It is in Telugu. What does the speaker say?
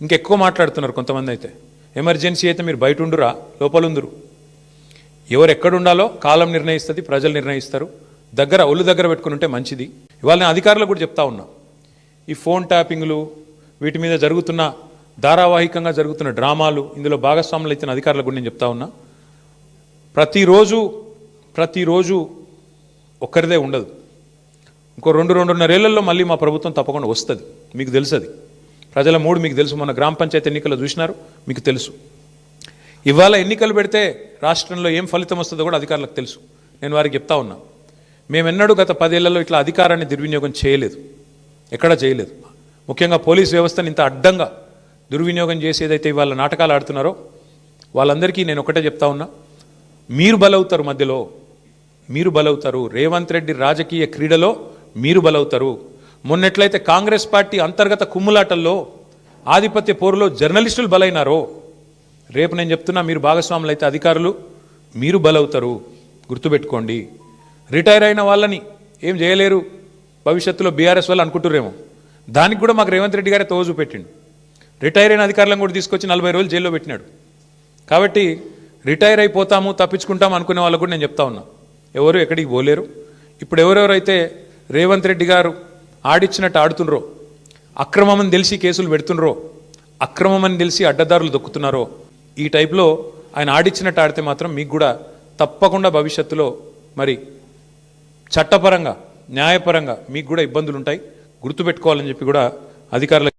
ఇంకెక్కువ మాట్లాడుతున్నారు కొంతమంది. అయితే ఎమర్జెన్సీ అయితే మీరు బయట ఉండురా, లోపల ఉందురు. ఎవరు ఎక్కడ ఉండాలో కాలం నిర్ణయిస్తుంది, ప్రజలు నిర్ణయిస్తారు. ఒళ్ళు దగ్గర పెట్టుకుని ఉంటే మంచిది. ఇవాళ నేను అధికారులకు కూడా చెప్తా ఉన్నా, ఈ ఫోన్ ట్యాపింగ్లు వీటి మీద జరుగుతున్న ధారావాహికంగా జరుగుతున్న డ్రామాలు, ఇందులో భాగస్వాములు అయితే అధికారులకు కూడా నేను చెప్తా ఉన్నా, ప్రతిరోజు ఒక్కరిదే ఉండదు. ఇంకో 2-2.5 ఏళ్లలో మళ్ళీ మా ప్రభుత్వం తప్పకుండా వస్తుంది. మీకు తెలుసు, అది ప్రజల మూడు మీకు తెలుసు. మొన్న గ్రామ పంచాయతీ ఎన్నికలు చూసినారు, మీకు తెలుసు. ఇవాళ ఎన్నికలు పెడితే రాష్ట్రంలో ఏం ఫలితం వస్తుందో కూడా అధికారులకు తెలుసు. నేను వారికి చెప్తా ఉన్నా, మేమెన్నడూ గత 10 ఏళ్లలో ఇట్లా అధికారాన్ని దుర్వినియోగం చేయలేదు, ఎక్కడా చేయలేదు. ముఖ్యంగా పోలీస్ వ్యవస్థను ఇంత అడ్డంగా దుర్వినియోగం చేసి ఏదైతే ఇవాళ నాటకాలు ఆడుతున్నారో వాళ్ళందరికీ నేను ఒకటే చెప్తా ఉన్నా, మీరు బలవుతారు, మధ్యలో మీరు బలవుతారు. రేవంత్ రెడ్డి రాజకీయ క్రీడలో మీరు బలవుతారు. మొన్నెట్లయితే కాంగ్రెస్ పార్టీ అంతర్గత కుమ్ములాటల్లో ఆధిపత్య పోరులో జర్నలిస్టులు బలైనారో, రేపు నేను చెప్తున్నా, మీరు భాగస్వాములు అయితే అధికారులు మీరు బలవుతారు. గుర్తుపెట్టుకోండి. రిటైర్ అయిన వాళ్ళని ఏం చేయలేరు భవిష్యత్తులో బీఆర్ఎస్ వాళ్ళు అనుకుంటురేమో, దానికి కూడా మాకు రేవంత్ రెడ్డి గారే తోజు పెట్టిండు. రిటైర్ అయిన అధికారులను కూడా తీసుకొచ్చి 40 రోజులు జైల్లో పెట్టినాడు. కాబట్టి రిటైర్ అయిపోతాము, తప్పించుకుంటాము అనుకునే వాళ్ళకు కూడా నేను చెప్తా ఉన్నా, ఎవరు ఎక్కడికి పోలేరు. ఇప్పుడు ఎవరెవరైతే రేవంత్ రెడ్డి గారు ఆడిచ్చినట్టు ఆడుతున్నారో, అక్రమమని తెలిసి కేసులు పెడుతున్నారో, అక్రమమని తెలిసి అడ్డదారులు దొక్కుతున్నారో, ఈ టైప్లో ఆయన ఆడిచ్చినట్టు ఆడితే మాత్రం మీకు కూడా తప్పకుండా భవిష్యత్తులో మరి చట్టపరంగా, న్యాయపరంగా మీకు కూడా ఇబ్బందులు ఉంటాయి. గుర్తుపెట్టుకోవాలని చెప్పి కూడా అధికారులకు